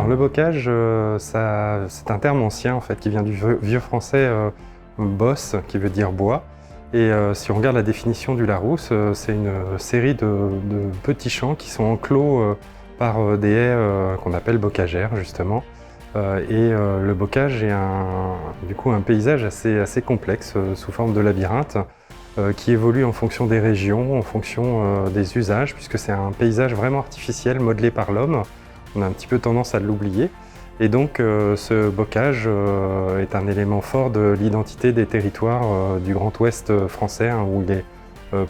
Alors le bocage, c'est un terme ancien en fait, qui vient du vieux français bosse, qui veut dire bois. Et si on regarde la définition du Larousse, c'est une série de petits champs qui sont enclos par des haies qu'on appelle bocagères justement. Le bocage est du coup un paysage assez complexe sous forme de labyrinthe qui évolue en fonction des régions, en fonction des usages, puisque c'est un paysage vraiment artificiel modelé par l'homme. On a un petit peu tendance à l'oublier. Et donc ce bocage est un élément fort de l'identité des territoires du Grand Ouest français, hein, où il est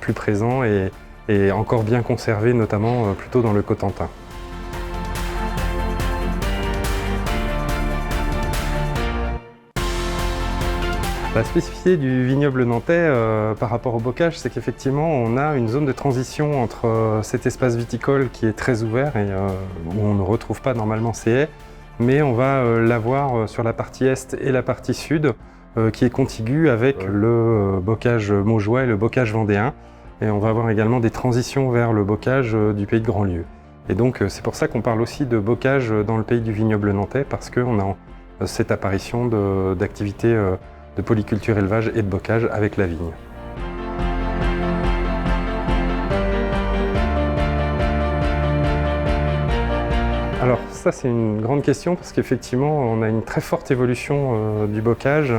plus présent et encore bien conservé, notamment plutôt dans le Cotentin. La spécificité du vignoble nantais par rapport au bocage, c'est qu'effectivement on a une zone de transition entre cet espace viticole qui est très ouvert et où on ne retrouve pas normalement ces haies, mais on va l'avoir sur la partie est et la partie sud qui est contiguë avec le bocage maugeois et le bocage vendéen. Et on va avoir également des transitions vers le bocage du pays de Grandlieu. Et donc c'est pour ça qu'on parle aussi de bocage dans le pays du vignoble nantais, parce qu'on a cette apparition d'activités de polyculture, élevage et de bocage avec la vigne. Alors ça c'est une grande question parce qu'effectivement on a une très forte évolution du bocage,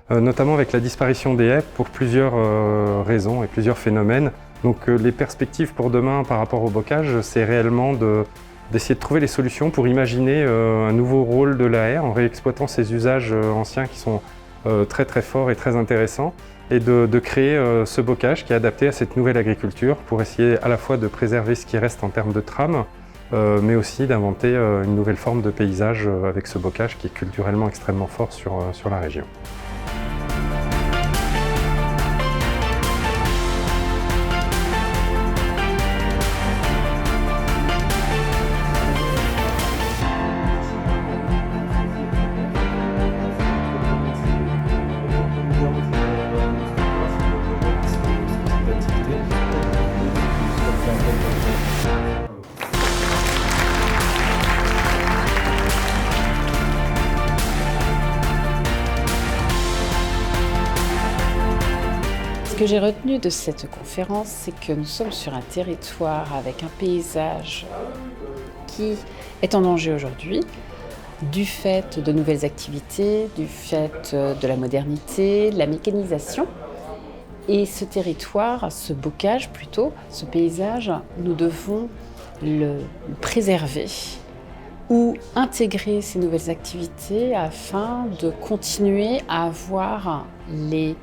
notamment avec la disparition des haies pour plusieurs raisons et plusieurs phénomènes. Donc les perspectives pour demain par rapport au bocage, c'est réellement d'essayer de trouver les solutions pour imaginer un nouveau rôle de la haie en réexploitant ces usages anciens qui sont très forts et très intéressants, et de créer ce bocage qui est adapté à cette nouvelle agriculture pour essayer à la fois de préserver ce qui reste en termes de trame, mais aussi d'inventer une nouvelle forme de paysage avec ce bocage qui est culturellement extrêmement fort sur la région. Ce que j'ai retenu de cette conférence, c'est que nous sommes sur un territoire avec un paysage qui est en danger aujourd'hui, du fait de nouvelles activités, du fait de la modernité, de la mécanisation. Et ce territoire, ce bocage plutôt, ce paysage, nous devons le préserver ou intégrer ces nouvelles activités afin de continuer à avoir les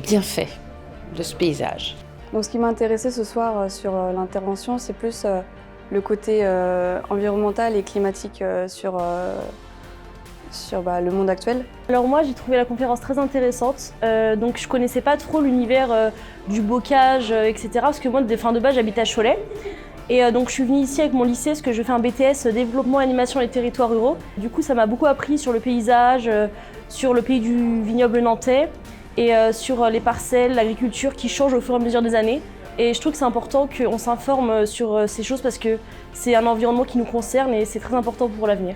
bienfaits de ce paysage. Donc ce qui m'a intéressé ce soir sur l'intervention, c'est plus le côté environnemental et climatique sur le monde actuel. Alors moi j'ai trouvé la conférence très intéressante, donc je connaissais pas trop l'univers du bocage, etc. Parce que moi de base j'habite à Cholet. Et donc je suis venue ici avec mon lycée parce que je fais un BTS développement et animation des territoires ruraux. Du coup ça m'a beaucoup appris sur le paysage, sur le pays du vignoble nantais et sur les parcelles, l'agriculture qui change au fur et à mesure des années. Et je trouve que c'est important qu'on s'informe sur ces choses parce que c'est un environnement qui nous concerne et c'est très important pour l'avenir.